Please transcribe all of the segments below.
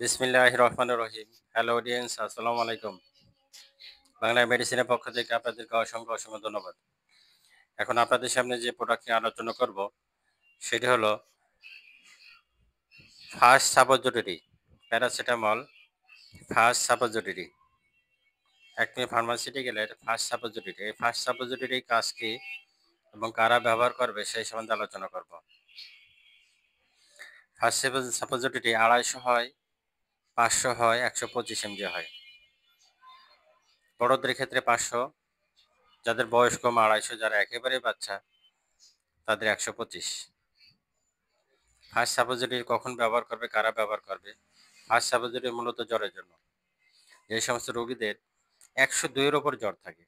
বিসমিল্লাহির রহমানির রহিম। Hello audience, আসসালামু আলাইকুম। বাংলা মেডিসিনের পক্ষ থেকে আপনাদেরকে অসংখ্য ধন্যবাদ। এখন আপনাদের সামনে যে প্রোডাক্ট নিয়ে আলোচনা করব, সেটি হলো fast suppository, paracetamol fast suppository. Acme ফার্মাসিউটিক্যালের ফাস্ট সাপোজিটরি। এই ফাস্ট সাপোজিটরি কাজ কি এবং কারা ব্যবহার করবে সেই সম্বন্ধে আলোচনা করব। ফাস্ট সাপোজিটরি 250 হয়, 500 হয়, 125 mg হয়। বড়দের ক্ষেত্রে 500, যাদের বয়স কম 250, যারা একেবারেই বাচ্চা তাদের 125। ফার্স্ট সাপোজিটরি কখন ব্যবহার করবে, কারা ব্যবহার করবে? ফার্স্ট সাপোজিটরি মূলত জ্বরের জন্য। যে সমস্ত রোগীদের 102-এর ওপর জ্বর থাকে,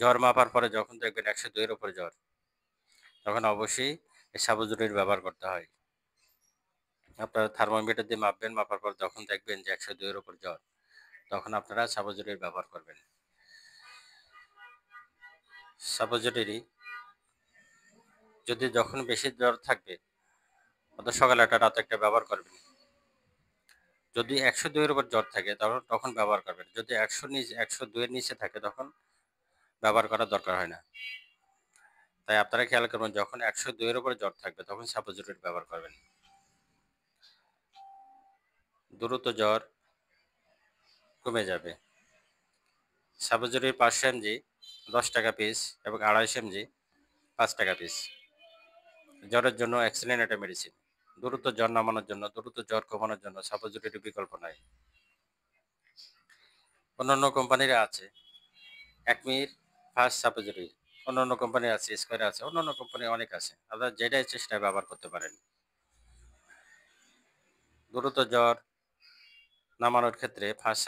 জ্বর মাপার পরে যখন দেখবেন 102-এর ওপর জ্বর, তখন অবশ্যই এই সাপোজিটরি ব্যবহার করতে হয়। আপনারা থার্মোমিটার দিয়ে মাপবেন, মাপার পর যখন দেখবেন যে 102-এর ওপর জ্বর, তখন আপনারা সাপোজিটরি ব্যবহার করবেন। সাপোজিটরি যদি যখন বেশি জ্বর থাকবে, অত সকালে একটা রাতে একটা ব্যবহার করবেন। যদি 102-এর উপর জ্বর থাকে তখন ব্যবহার করবেন। যদি 102-এর নিচে থাকে তখন ব্যবহার করার দরকার হয় না। তাই আপনারা খেয়াল করবেন, যখন 102-এর উপরে জ্বর থাকবে তখন সাপোজিটরি ব্যবহার করবেন। দ্রুত জ্বর কমে যাবে। সাপোজিটরি 500 mg 10 টাকা পিস এবং 250 mg 5 টাকা পিস। জ্বরের জন্য এক্সেলেন্ট একটা মেডিসিন। দ্রুত জ্বর নামানোর জন্য, দ্রুত জ্বর কমানোর জন্য সাপোজিটরি বিকল্প নাই। অন্যান্য কোম্পানির আছে, অ্যাকমির ফার্স্ট সাপোজিটরি, অন্যান্য কোম্পানি আছে, স্কয়ার আছে, অন্যান্য কোম্পানি অনেক আছে। আপনারা যেটাই চেষ্টায় ব্যবহার করতে পারেন। দ্রুত জ্বর নামানোর ক্ষেত্রে ফার্স্ট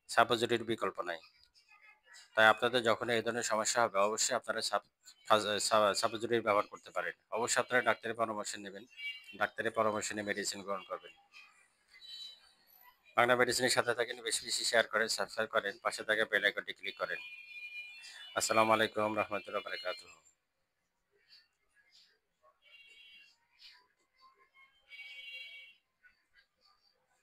সাপোজিটরির বিকল্প নাই। তাই আপনাদের যখন এই ধরনের সমস্যা হবে, অবশ্যই আপনারা সাপোজিটরি ব্যবহার করতে পারেন। অবশ্যই আপনারা ডাক্তারের পরামর্শ নেবেন, ডাক্তারের পরামর্শ নিয়ে মেডিসিন গ্রহণ করবেন। বাংলা মেডিসিনের সাথে থাকেন, বেশি বেশি শেয়ার করেন, সাবস্ক্রাইব করেন, পাশে থাকা বেল আইকনটি ক্লিক করেন। আসসালামু আলাইকুম রহমতুল্লাহ বারাকাতুহু।